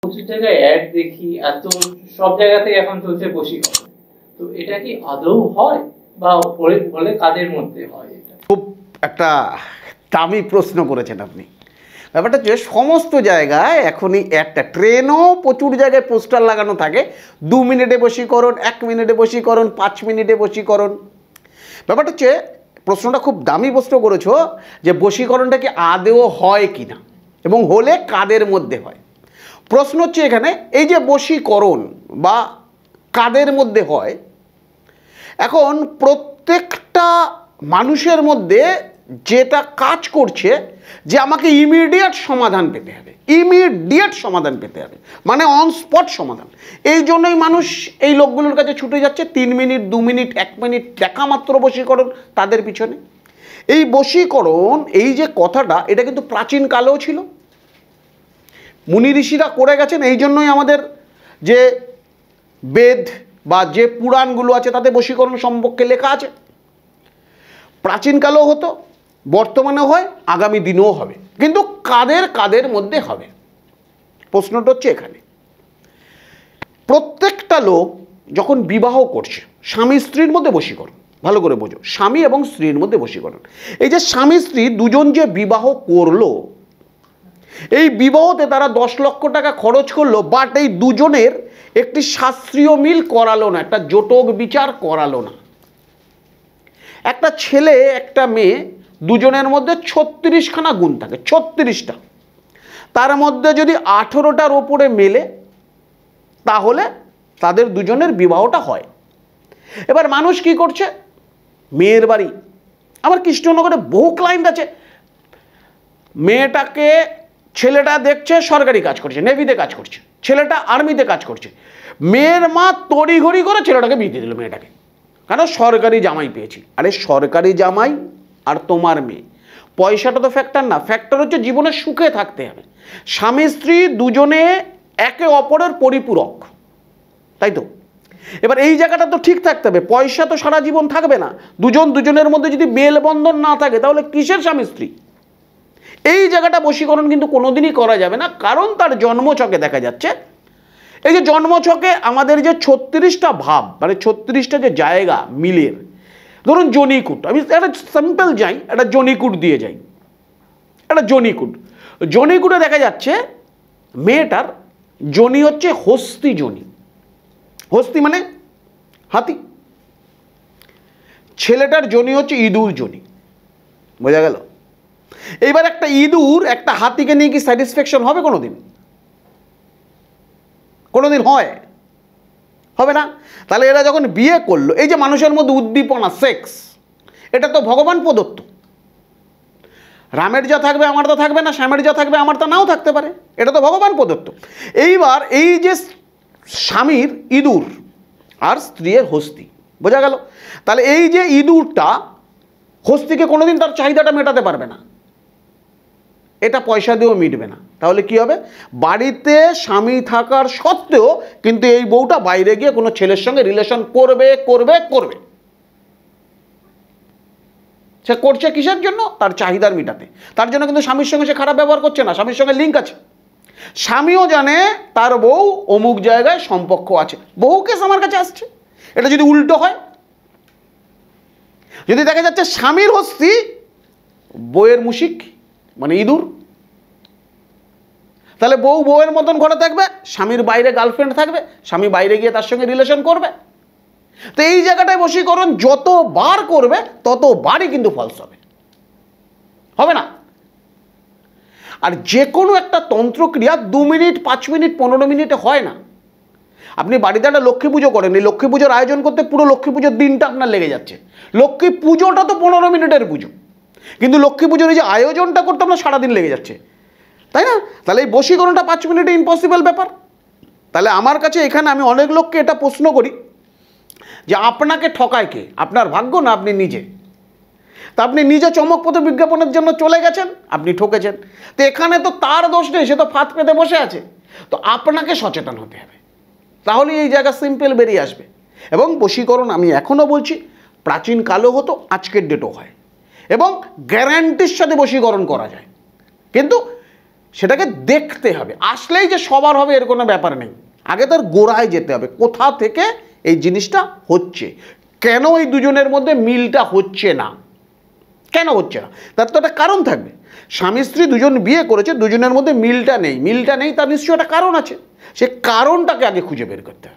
প্রচুর জায়গায় অ্যাড দেখি, এত সব জায়গাতে এখন চলছে বশীকরণ। তো এটা কি আদৌ হয় বা বলে কাদের মধ্যে হয়? এটা খুব একটা দামি প্রশ্ন করেছেন আপনি। ব্যাপারটা হচ্ছে সমস্ত জায়গায় এখনই একটা ট্রেনও প্রচুর জায়গায় পোস্টার লাগানো থাকে, 2 মিনিটে বশীকরণ, 1 মিনিটে বশীকরণ, 5 মিনিটে বশীকরণ। ব্যাপারটা হচ্ছে প্রশ্নটা খুব দামি প্রশ্ন করেছো যে বশীকরণটা কি আদৌ হয় কি না এবং হলে কাদের মধ্যে হয়। প্রশ্ন হচ্ছে এখানে এই যে বশীকরণ বা কাদের মধ্যে হয়, এখন প্রত্যেকটা মানুষের মধ্যে যেটা কাজ করছে যে আমাকে ইমিডিয়েট সমাধান পেতে হবে, ইমিডিয়েট সমাধান পেতে হবে, মানে অন স্পট সমাধান। এই জন্যই মানুষ এই লোকগুলোর কাছে ছুটে যাচ্ছে, 3 মিনিট, 2 মিনিট, 1 মিনিট দেখা মাত্র বশীকরণ তাদের পিছনে। এই বশীকরণ এই যে কথাটা, এটা কিন্তু প্রাচীন কালেও ছিল, মুনি ঋষিরা করে গেছেন। এই জন্যই আমাদের যে বেদ বা যে পুরাণগুলো আছে তাতে বশীকরণ সম্পর্কে লেখা আছে। প্রাচীনকালেও হতো, বর্তমানেও হয়, আগামী দিনেও হবে। কিন্তু কাদের কাদের মধ্যে হবে, প্রশ্নটা হচ্ছে এখানে। প্রত্যেকটা লোক যখন বিবাহ করছে, স্বামী স্ত্রীর মধ্যে বশীকরণ, ভালো করে বোঝো, স্বামী এবং স্ত্রীর মধ্যে বশীকরণ। এই যে স্বামী স্ত্রী দুজন যে বিবাহ করলো, এই বিবাহতে তারা 10 লক্ষ টাকা খরচ করলো, বাট এই দুজনের একটি শাস্ত্রীয় মিল করালো না, একটা জটক বিচার করালো না। একটা ছেলে একটা মেয়ে, দুজনের মধ্যে 36খানা গুণ থাকে, 36টা। তার মধ্যে যদি 18টার ওপরে মেলে তাহলে তাদের দুজনের বিবাহটা হয়। এবার মানুষ কি করছে, মেয়ের বাড়ি, আমার কৃষ্ণনগরে বহু ক্লায়েন্ট আছে, মেয়েটাকে ছেলেটা দেখছে সরকারি কাজ করছে, নেভিতে কাজ করছে, ছেলেটা আর্মিতে কাজ করছে, মেয়ের মা তড়িঘড়ি করে ছেলেটাকে বিয়ে দিয়ে দিল মেয়েটাকে, কেন সরকারি জামাই পেয়েছি। আরে সরকারি জামাই আর তোমার মেয়ে, পয়সাটা তো ফ্যাক্টর না, ফ্যাক্টর হচ্ছে জীবনে সুখে থাকতে হবে। স্বামী স্ত্রী দুজনে একে অপরের পরিপূরক, তাই তো? এবার এই জায়গাটা তো ঠিক থাকতে হবে, পয়সা তো সারা জীবন থাকবে না, দুজন দুজনের মধ্যে যদি মেলবন্ধন না থাকে তাহলে কিসের স্বামী স্ত্রী? এই জায়গাটা বশীকরণ কিন্তু কোনোদিনই করা যাবে না, কারণ তার জন্মছকে দেখা যাচ্ছে, এই যে জন্মছকে আমাদের যে 36টা ভাব, মানে 36টা যে জায়গা মিলের, ধরুন জনিকুট, আমি একটা সিম্পল যাই, একটা জনিকুট দিয়ে যাই, একটা জনিকুট, জনিকুটে দেখা যাচ্ছে মেয়েটার জনি হচ্ছে হস্তি জনি, হস্তি মানে হাতি, ছেলেটার জনি হচ্ছে ইঁদুর জনি, বোঝা গেল? এইবার একটা ইঁদুর একটা হাতিকে নিয়ে কি স্যাটিসফ্যাকশন হবে কোনোদিন? কোনোদিন হয়? হবে না। তাহলে এরা যখন বিয়ে করলো, এই যে মানুষের মধ্যে উদ্দীপনা, সেক্স, এটা তো ভগবান প্রদত্ত। রামের যা থাকবে আমার তো থাকবে না, শ্যামের যা থাকবে আমার তা নাও থাকতে পারে, এটা তো ভগবান প্রদত্ত। এইবার এই যে স্বামীর ইঁদুর আর স্ত্রীর হস্তি, বোঝা গেল? তাহলে এই যে ইঁদুরটা হস্তিকে কোনোদিন তার চাহিদাটা মেটাতে পারবে না, এটা পয়সা দিয়েও মিটবে না। তাহলে কি হবে? বাড়িতে স্বামী থাকার সত্ত্বেও কিন্তু এই বউটা বাইরে গিয়ে কোনো ছেলের সঙ্গে রিলেশন করবে করবে করবে। সে করছে কিসের জন্য? তার চাহিদার মিটাতে। তার জন্য কিন্তু স্বামীর সঙ্গে সে খারাপ ব্যবহার করছে না, স্বামীর সঙ্গে লিঙ্ক আছে, স্বামীও জানে তার বউ অমুক জায়গায় সম্পর্ক আছে। বহু কেস আমার কাছে আসছে। এটা যদি উল্টো হয়, যদি দেখা যাচ্ছে স্বামীর হস্তি বউয়ের মুশিক মানে ইঁদুর, তাহলে বউ বউয়ের মতন ঘরে থাকবে, স্বামীর বাইরে গার্লফ্রেন্ড থাকবে, স্বামী বাইরে গিয়ে তার সঙ্গে রিলেশন করবে। তো এই জায়গাটায় বশীকরণ যতবার করবে ততবারই কিন্তু ফলস হবে, হবে না। আর যে কোনো একটা তন্ত্রক্রিয়া 2 মিনিট, 5 মিনিট, 15 মিনিটে হয় না। আপনি বাড়িতে একটা লক্ষ্মী পুজো করেন, এই লক্ষ্মী পুজোর আয়োজন করতে পুরো লক্ষ্মী পুজোর দিনটা আপনার লেগে যাচ্ছে। লক্ষ্মী পুজোটা তো 15 মিনিটের পুজো, কিন্তু লক্ষ্মী পুজোর এই যে আয়োজনটা করতে আপনার সারাদিন লেগে যাচ্ছে, তাই না? তাহলে এই বশীকরণটা 5 মিনিটে ইম্পসিবল ব্যাপার। তাহলে আমার কাছে এখানে আমি অনেক লোককে এটা প্রশ্ন করি যে আপনাকে ঠকায় কে, আপনার ভাগ্য না আপনি নিজে? তা আপনি নিজে চমকপ্রদ বিজ্ঞাপনের জন্য চলে গেছেন, আপনি ঠকেছেন। তো এখানে তো তার দোষ নেই, সে তো ফাঁদ পেতে বসে আছে। তো আপনাকে সচেতন হতে হবে, তাহলে এই জায়গা সিম্পল বেরিয়ে আসবে। এবং বশীকরণ আমি এখনও বলছি, প্রাচীন কালেও হতো, আজকের ডেটও হয়, এবং গ্যারান্টির সাথে বশীকরণ করা যায়। কিন্তু সেটাকে দেখতে হবে। আসলেই যে সবার হবে এর কোনো ব্যাপার নেই, আগে তার গোড়ায় যেতে হবে, কোথা থেকে এই জিনিসটা হচ্ছে, কেন এই দুজনের মধ্যে মিলটা হচ্ছে না, কেন হচ্ছে না, তার তো একটা কারণ থাকবে। স্বামী স্ত্রী দুজন বিয়ে করেছে, দুজনের মধ্যে মিলটা নেই, তার নিশ্চয়ই একটা কারণ আছে, সে কারণটাকে আগে খুঁজে বের করতে হবে।